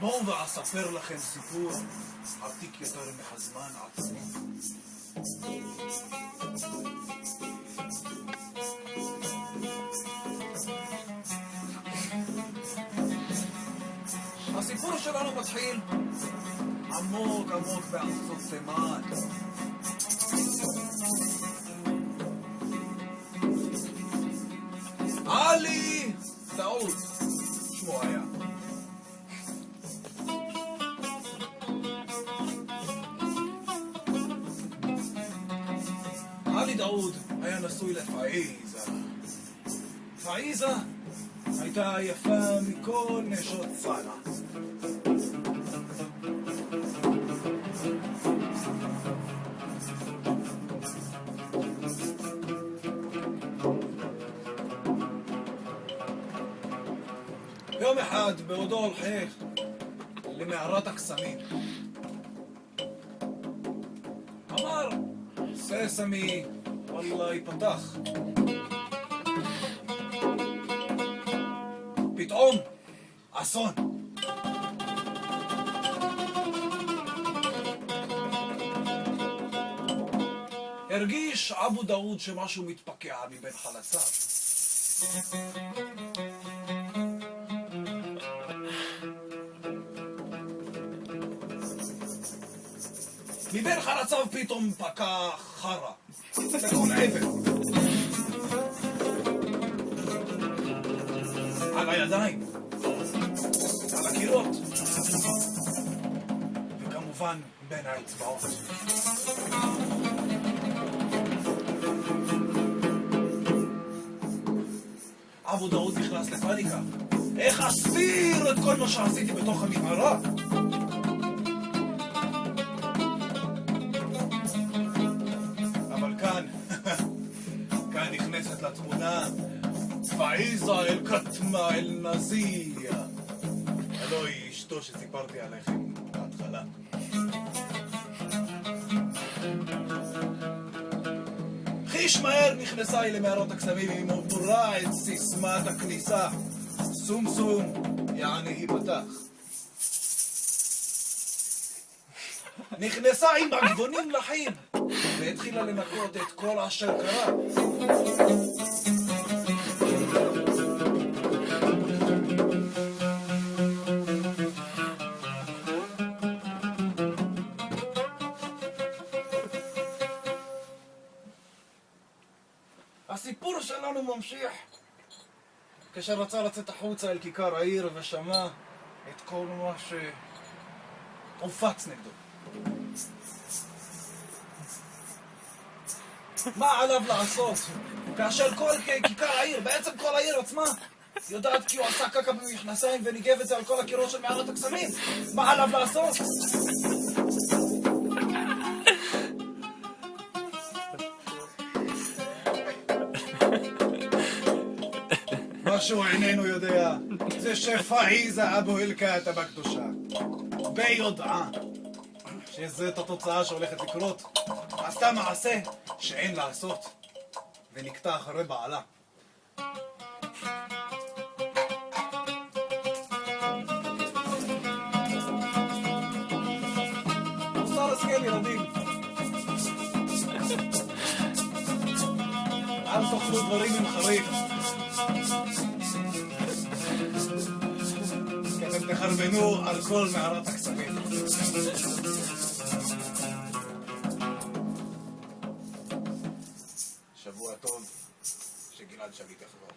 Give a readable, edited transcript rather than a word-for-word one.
בואו ואספר לכם סיפור עתיק יותר מהזמן עצמו. הסיפור שלנו מתחיל עמוק עמוק בארצות תימן. עלי דאוד שמו היה. עלי דאוד היה נשוי לפאיזה. פאיזה הייתה יפה מכל נשות צנע. יום אחד בעודו הולך למערת הקסמים אמר ססמי וואלה ייפתח. פתאום אסון. הרגיש אבו דאוד שמשהו מתפקע מבין חלציו. מבין חלציו פתאום פקע חרה בכל עבר. על הידיים, על הקירות, וכמובן בין האצבעות. אבו דאוד נכנס לפניקה. איך אסתיר את כל מה שעשיתי בתוך המערה? כאן נכנסת לתמונה פאיזה אל-כתמה אל-נזיה. הלוא היא אשתו שסיפרתי עליכם בהתחלה. חיש מהר נכנסה היא למערות הקסמים עם עבורה את סיסמת הכניסה סום סום יעני ייפתח. נכנסה עם עגבונים לחים והתחילה לנקות את כל אשר קרה. הסיפור שלנו ממשיך כאשר רצה לצאת החוצה אל כיכר העיר ושמע את כל מה שהופץ נגדו. מה עליו לעשות? כאשר כל כיכר העיר, בעצם כל העיר עצמה, יודעת כי הוא עשה קקה במכנסיים וניגב את זה על כל הקירות של מערת הקסמים. מה עליו לעשות? משהו איננו יודע, זה שפאיזה אבו אל-כתמה הקדושה ביודעה שזאת התוצאה שהולכת לקרות עשתה מעשה שאין לעשות ונקטע אחרי בעלה. מוסר השכל ילדים, אל תאכלו דברים עם חריף כי אתם תחרבנו על כל מערת הקסמים. שבוע טוב, שגלעד שליט יחזור.